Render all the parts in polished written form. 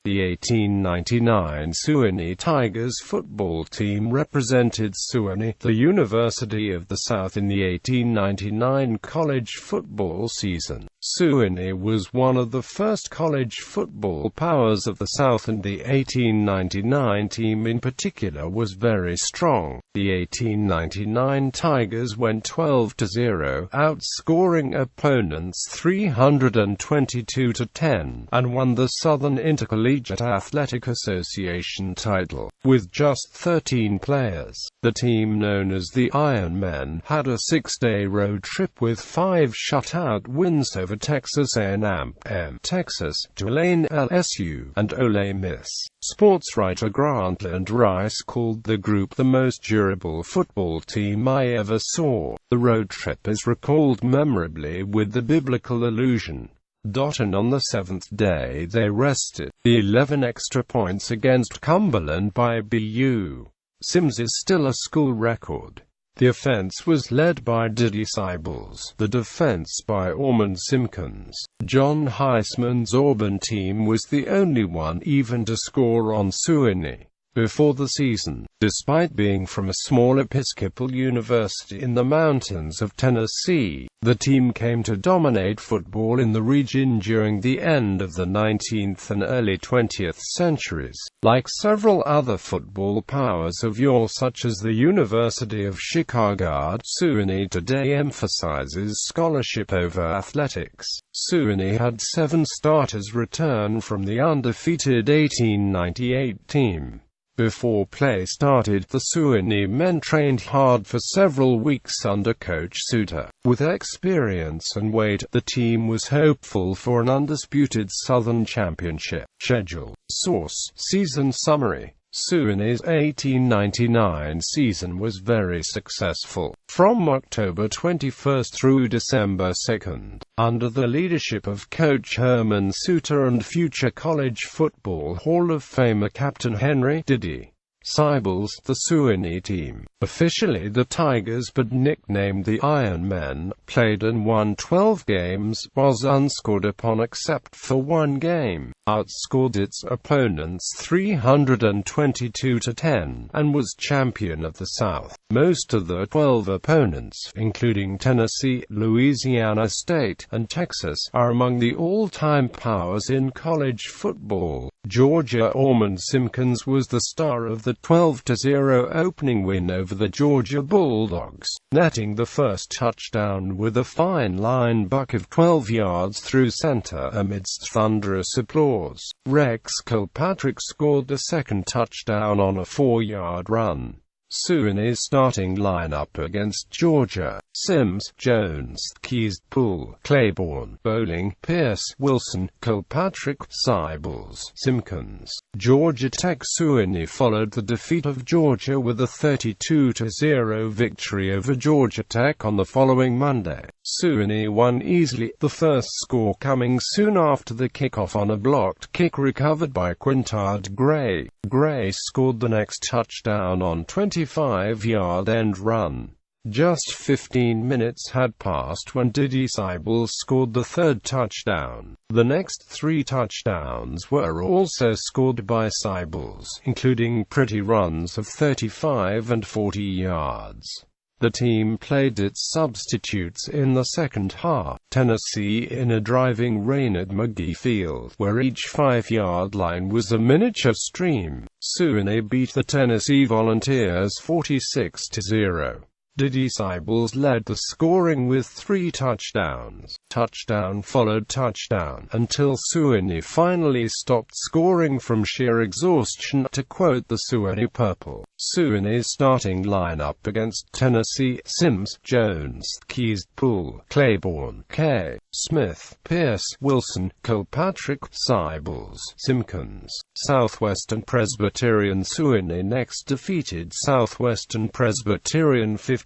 The 1899 Sewanee Tigers football team represented Sewanee, the University of the South, in the 1899 college football season. Sewanee was one of the first college football powers of the South, and the 1899 team in particular was very strong. The 1899 Tigers went 12-0, outscoring opponents 322-10, and won the Southern Intercollegiate Athletic Association title. With just 13 players, the team known as the Iron Men had a 6-day road trip with 5 shutout wins over Texas A&amp, Texas, Tulane, LSU, and Ole Miss. Sports writer Grantland Rice called the group the most durable football team I ever saw. The road trip is recalled memorably with the biblical allusion. And on the 7th day they rested. The 11 extra points against Cumberland by BU Sims is still a school record. The offense was led by Diddy Sybils, the defense by Ormond Simpkins. John Heisman's Auburn team was the only one even to score on Sewanee before the season. Despite being from a small Episcopal university in the mountains of Tennessee, the team came to dominate football in the region during the end of the 19th and early 20th centuries. Like several other football powers of yore such as the University of Chicago, Sewanee today emphasizes scholarship over athletics. Sewanee had 7 starters return from the undefeated 1898 team. Before play started, the Sewanee men trained hard for several weeks under Coach Suter. With experience and weight, the team was hopeful for an undisputed Southern championship. Schedule. Source: Season Summary. Sewanee's 1899 season was very successful. From October 21 through December 2, under the leadership of Coach Herman Suter and future college football Hall of Famer Captain Henry "Diddy" Sybils, the Sewanee team, officially the Tigers but nicknamed the Iron Men, played and won 12 games, was unscored upon except for one game, outscored its opponents 322-10, and was champion of the South. Most of the 12 opponents, including Tennessee, Louisiana State, and Texas, are among the all-time powers in college football. Georgia. Ormond Simpkins was the star of the 12-0 opening win over the Georgia Bulldogs, netting the first touchdown with a fine line buck of 12 yards through center amidst thunderous applause. Rex Kilpatrick scored the second touchdown on a 4-yard run. Sewanee's starting lineup against Georgia: Sims, Jones, Keys, Poole, Claiborne, Bowling, Pierce, Wilson, Kilpatrick, Sybils, Simpkins. Georgia Tech. Sewanee followed the defeat of Georgia with a 32-0 victory over Georgia Tech on the following Monday. Sewanee won easily, the first score coming soon after the kickoff on a blocked kick recovered by Quintard Gray. Gray scored the next touchdown on 25-yard end run. Just 15 minutes had passed when Diddy Sybils scored the third touchdown. The next 3 touchdowns were also scored by Sybils, including pretty runs of 35 and 40 yards. The team played its substitutes in the second half. Tennessee in a driving rain at McGee Field, where each 5-yard line was a miniature stream. Sewanee beat the Tennessee Volunteers 46-0. Diddy Sybils led the scoring with 3 touchdowns. Touchdown followed touchdown, until Sewanee finally stopped scoring from sheer exhaustion, to quote the Sewanee Purple. Sewanee's starting lineup against Tennessee: Sims, Jones, Keys, Poole, Claiborne, K. Smith, Pierce, Wilson, Kilpatrick, Sybils, Simpkins. Southwestern Presbyterian. Sewanee next defeated Southwestern Presbyterian 54-0.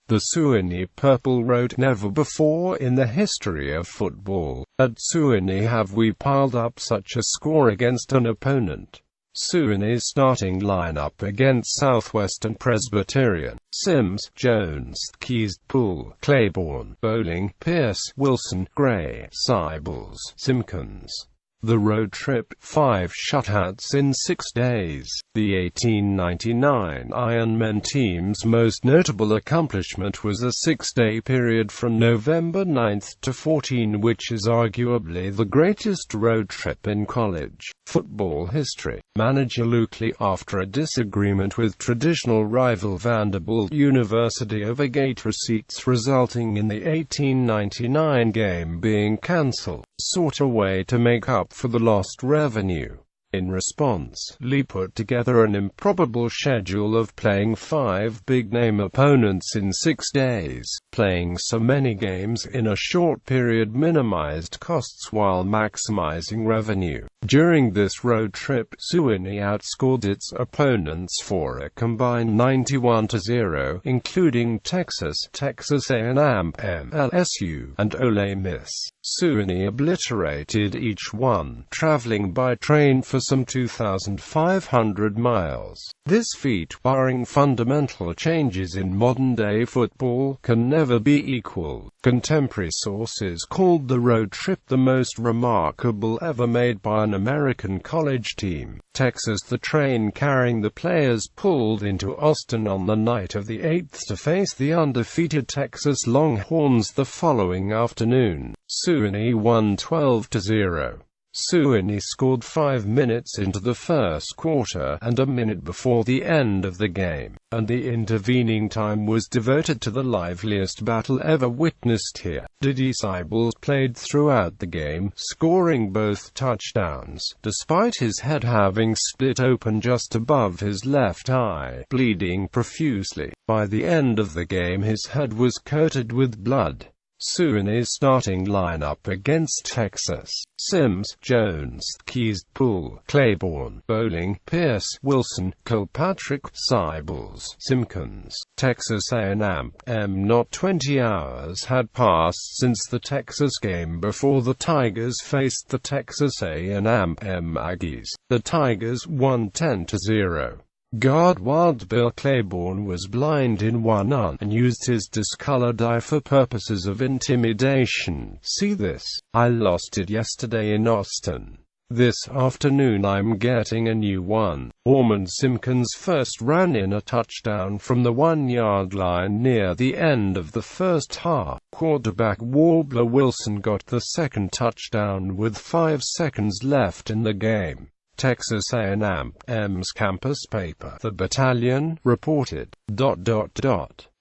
The Sewanee Purple wrote, "Never before in the history of football at Sewanee have we piled up such a score against an opponent." Sewanee's starting lineup against Southwestern Presbyterian: Sims, Jones, Keys, Poole, Claiborne, Bowling, Pierce, Wilson, Gray, Sybils, Simpkins. The road trip, 5 shutouts in 6 days. The 1899 Ironman team's most notable accomplishment was a 6-day period from November 9 to 14, which is arguably the greatest road trip in college football history. Manager Luke Lee, after a disagreement with traditional rival Vanderbilt University over gate receipts resulting in the 1899 game being cancelled, sought a way to make up for the lost revenue. In response, Lee put together an improbable schedule of playing 5 big-name opponents in 6 days. Playing so many games in a short period minimized costs while maximizing revenue. During this road trip, Sewanee outscored its opponents for a combined 91-0, including Texas A&amp, LSU, and Ole Miss. Sewanee obliterated each one, traveling by train for some 2,500 miles. This feat, barring fundamental changes in modern-day football, can never be equaled. Contemporary sources called the road trip the most remarkable ever made by an American college team. Texas. The train carrying the players pulled into Austin on the night of the 8th to face the undefeated Texas Longhorns the following afternoon. Sewanee won 12-0. Sewanee scored 5 minutes into the first quarter, and a minute before the end of the game, and the intervening time was devoted to the liveliest battle ever witnessed here. Seibels played throughout the game, scoring both touchdowns, despite his head having split open just above his left eye, bleeding profusely. By the end of the game his head was coated with blood. Sewanee's starting lineup against Texas: Sims, Jones, Keys, Poole, Claiborne, Bowling, Pierce, Wilson, Kilpatrick, Seibels, Simpkins. Texas A&amp. Not 20 hours had passed since the Texas game before the Tigers faced the Texas A&amp Aggies. The Tigers won 10-0. Guard Wild Bill Claiborne was blind in one eye and used his discolored eye for purposes of intimidation. See this. I lost it yesterday in Austin. This afternoon I'm getting a new one. Ormond Simpkins first ran in a touchdown from the 1-yard line near the end of the first half. Quarterback Warbler Wilson got the second touchdown with 5 seconds left in the game. Texas A&am's campus paper, The Battalion, reported,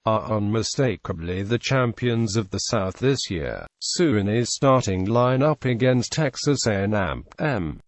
are unmistakably the champions of the South this year. Sewanee's starting lineup against Texas A&amp: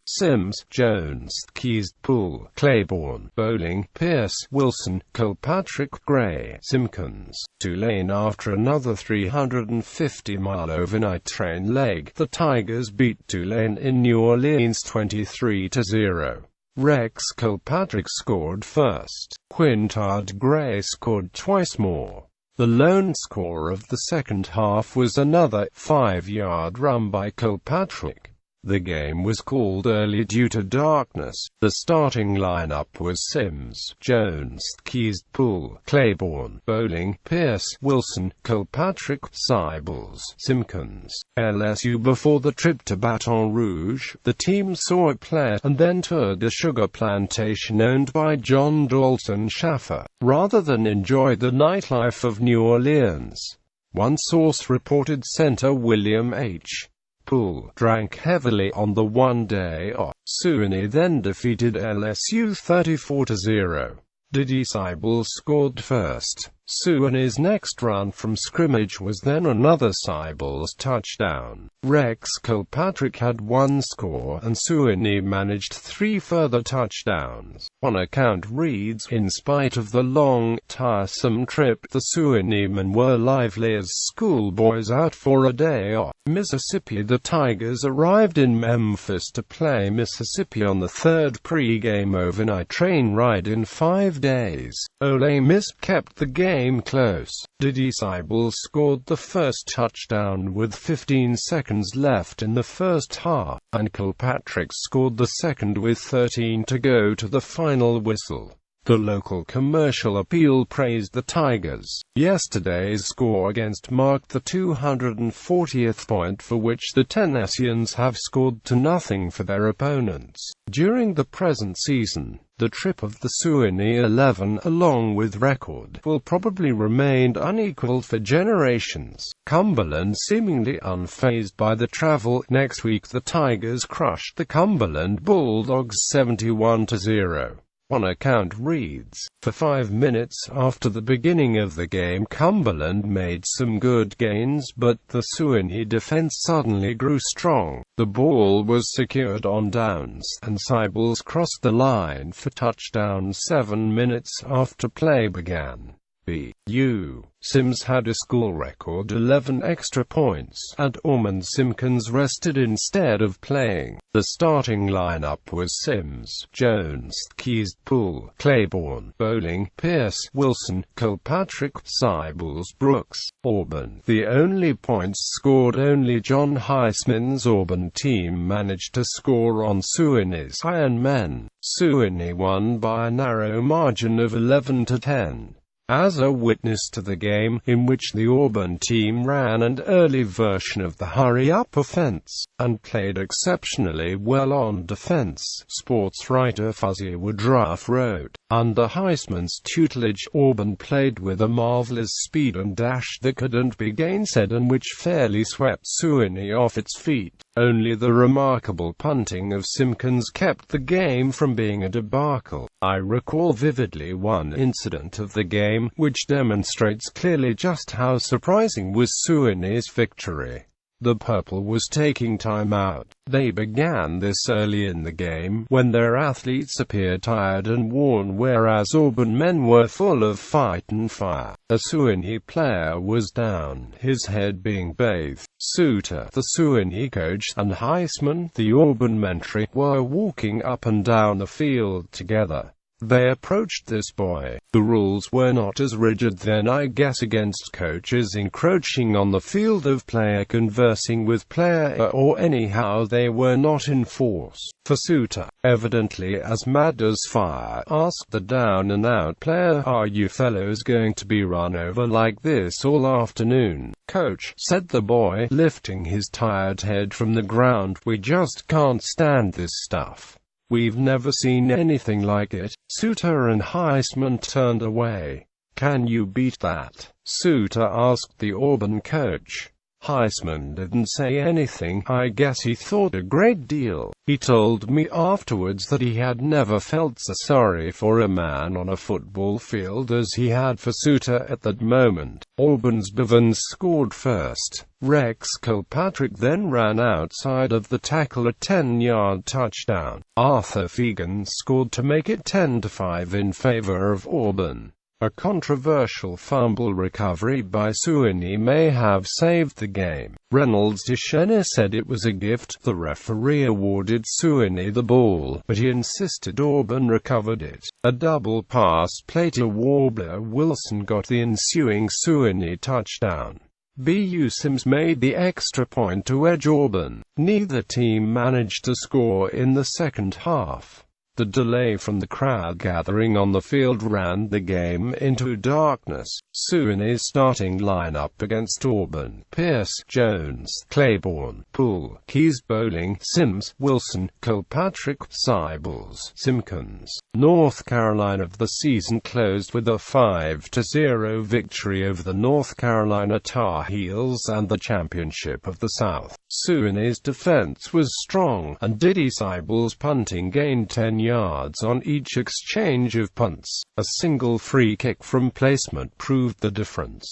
Sims, Jones, Keys, Poole, Claiborne, Bowling, Pierce, Wilson, Kilpatrick, Gray, Simpkins. Tulane. After another 350-mile overnight train leg, the Tigers beat Tulane in New Orleans 23-0. Rex Kilpatrick scored first. Quintard Gray scored twice more. The lone score of the second half was another 5-yard run by Kilpatrick. The game was called early due to darkness. The starting lineup was Sims, Jones, Keys, Poole, Claiborne, Bowling, Pierce, Wilson, Kilpatrick, Seibels, Simpkins. LSU. Before the trip to Baton Rouge, the team saw a play and then toured a sugar plantation owned by John Dalton Schaffer, rather than enjoy the nightlife of New Orleans. One source reported center William H. Poole drank heavily on the one day off. Sewanee then defeated LSU 34-0. Seibels scored first. Sewanee's next run from scrimmage was then another Seibels touchdown. Rex Kilpatrick had one score, and Sewanee managed 3 further touchdowns. One account reads, in spite of the long, tiresome trip, the Sewaneemen were lively as schoolboys out for a day off. Mississippi. The Tigers arrived in Memphis to play Mississippi on the 3rd pre-game overnight train ride in 5 days. Ole Miss kept the game close. Seibels scored the first touchdown with 15 seconds left in the first half, and Kilpatrick scored the second with 13 to go to the final whistle. The local commercial appeal praised the Tigers. Yesterday's score against marked the 240th point for which the Tennesseans have scored to nothing for their opponents. During the present season, the trip of the Sewanee 11, along with record, will probably remain unequaled for generations. Cumberland seemingly unfazed by the travel. Next week the Tigers crushed the Cumberland Bulldogs 71-0. One account reads, "For 5 minutes after the beginning of the game, Cumberland made some good gains, but the Sewanee defense suddenly grew strong. The ball was secured on downs, and Seibels crossed the line for touchdown 7 minutes after play began. B.U. Sims had a school record 11 extra points, and Ormond Simpkins rested instead of playing. The starting lineup was Sims, Jones, Keys, Poole, Claiborne, Bowling, Pierce, Wilson, Kilpatrick, Seibels, Brooks, Auburn. The only points scored only John Heisman's Auburn team managed to score on Sewanee's Iron Men. Sewanee won by a narrow margin of 11-10. As a witness to the game, in which the Auburn team ran an early version of the hurry-up offense, and played exceptionally well on defense, sports writer Fuzzy Woodruff wrote, "Under Heisman's tutelage, Auburn played with a marvelous speed and dash that couldn't be gainsaid and which fairly swept Sewanee off its feet. Only the remarkable punting of Simpkins kept the game from being a debacle. I recall vividly one incident of the game, which demonstrates clearly just how surprising was Sewanee's victory. The Purple was taking time out. They began this early in the game, when their athletes appeared tired and worn, whereas Auburn men were full of fight and fire. A Sewanee player was down, his head being bathed. Suter, the Sewanee coach, and Heisman, the Auburn mentee, were walking up and down the field together. They approached this boy. The rules were not as rigid then, I guess, against coaches encroaching on the field of player conversing with player, or anyhow they were not in force. For Suter, evidently as mad as fire, asked the down-and-out player, 'Are you fellows going to be run over like this all afternoon?' 'Coach,' said the boy, lifting his tired head from the ground, 'we just can't stand this stuff. We've never seen anything like it.' Suter and Heisman turned away. 'Can you beat that?' Suter asked the Auburn coach. Heisman didn't say anything. I guess he thought a great deal. He told me afterwards that he had never felt so sorry for a man on a football field as he had for Suter at that moment. Auburn's Bivens scored first. Rex Kilpatrick then ran outside of the tackle, a 10-yard touchdown. Arthur Fegan scored to make it 10-5 in favor of Auburn. A controversial fumble recovery by Sewanee may have saved the game. Reynolds Deschene said it was a gift. The referee awarded Sewanee the ball, but he insisted Auburn recovered it. A double pass play to Warbler Wilson got the ensuing Sewanee touchdown. B.U. Sims made the extra point to edge Auburn. Neither team managed to score in the second half. The delay from the crowd gathering on the field ran the game into darkness. Sewanee's starting lineup against Auburn: Pierce, Jones, Claiborne, Poole, Keys, Bowling, Sims, Wilson, Kilpatrick, Seibels, Simpkins. North Carolina. The season closed with a 5-0 victory over the North Carolina Tar Heels and the championship of the South. Sewanee's defense was strong, and Diddy Seibels' punting gained 10 yards on each exchange of punts. A single free kick from placement proved the difference.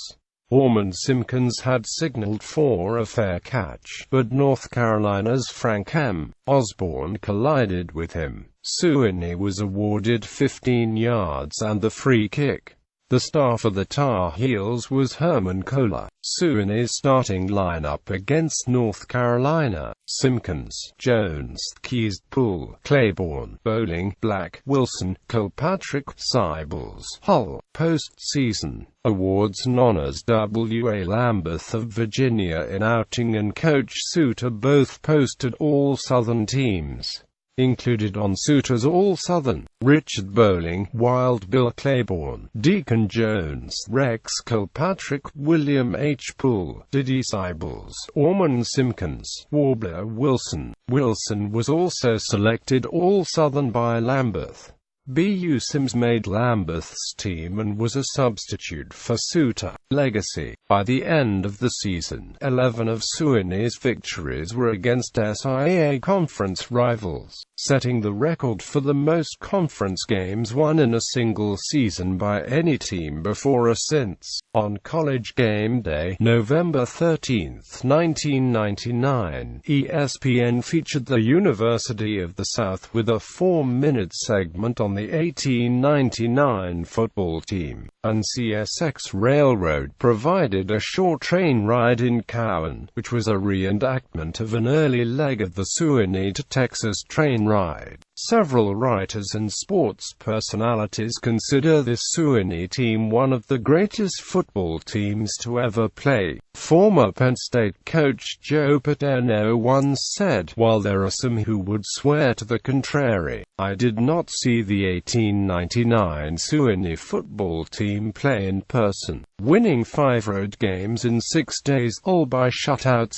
Ormond Simpkins had signaled for a fair catch, but North Carolina's Frank M. Osborne collided with him. Sewanee was awarded 15 yards and the free kick. The star for the Tar Heels was Herman Kohler. Sewanee's starting lineup against North Carolina: Simpkins, Jones, Keys, Poole, Claiborne, Bowling, Black, Wilson, Kilpatrick, Seibels. Hull. Postseason awards and honors: W.A. Lambeth of Virginia in outing and Coach Suter both posted All-Southern teams. Included on Suitor's All-Southern: Richard Bowling, Wild Bill Claiborne, Deacon Jones, Rex Kilpatrick, William H. Poole, Diddy Sybils, Orman Simpkins, Warbler Wilson. Wilson was also selected All-Southern by Lambeth. B.U. Sims made Lambeth's team and was a substitute for Suitor. Legacy. By the end of the season, 11 of Sewanee's victories were against SIAA conference rivals, setting the record for the most conference games won in a single season by any team before or since. On College Game Day, November 13, 1999, ESPN featured the University of the South with a 4-minute segment on the 1899 football team, and CSX Railroad provided a short train ride in Cowan, which was a reenactment of an early leg of the Sewanee to Texas train ride. Several writers and sports personalities consider this Sewanee team one of the greatest football teams to ever play. Former Penn State coach Joe Paterno once said, "While there are some who would swear to the contrary, I did not see the 1899 Sewanee football team play in person." Winning 5 road games in 6 days, all by shutouts,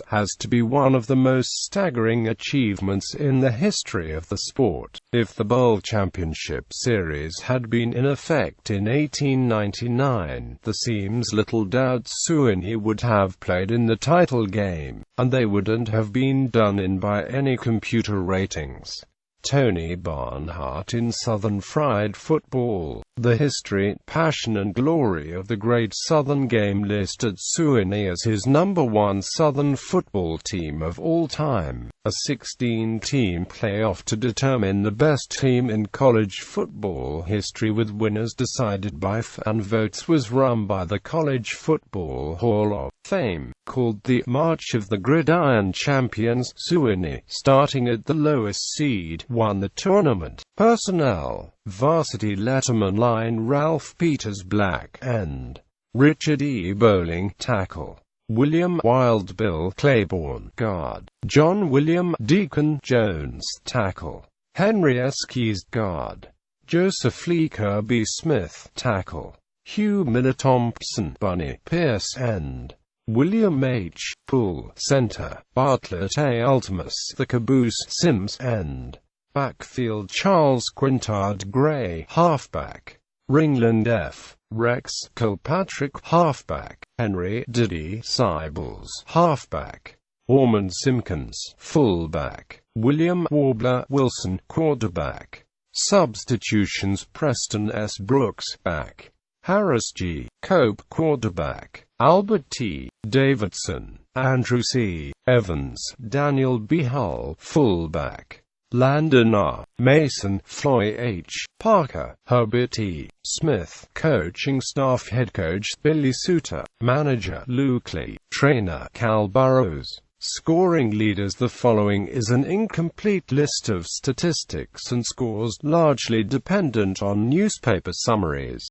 has to be one of the most staggering achievements in the history of the sport. If the Bowl Championship Series had been in effect in 1899, there seems little doubt Sewanee would have played in the title game, and they wouldn't have been done in by any computer ratings. Tony Barnhart in Southern Fried Football: The history, passion and glory of the great Southern game listed Sewanee as his #1 Southern football team of all time. A 16-team playoff to determine the best team in college football history with winners decided by fan votes was run by the College Football Hall of Fame, called the March of the Gridiron Champions. Sewanee, starting at the lowest seed, won the tournament. Personnel: varsity letterman line Ralph Peters Black End, Richard E. Bowling tackle, William Wild Bill Claiborne guard, John William Deacon Jones tackle, Henry S. Keyes guard, Joseph Lee Kirby Smith tackle, Hugh Miller Thompson Bunny Pierce end, William H. Poole center, Bartlett A. Ultimus the Caboose Sims end. Backfield: Charles Quintard Gray halfback, Ringland F. Rex Kilpatrick halfback, Henry Diddy Sybils halfback, Orman Simpkins fullback, William Warbler Wilson quarterback. Substitutions: Preston S. Brooks back, Harris G. Cope quarterback, Albert T. Davidson, Andrew C. Evans, Daniel B. Hull fullback, Landon R. Mason, Floy H. Parker, Herbert E. Smith. Coaching staff: head coach Billy Suitor, manager Luke Lee, trainer Cal Burrows. Scoring leaders: the following is an incomplete list of statistics and scores, largely dependent on newspaper summaries.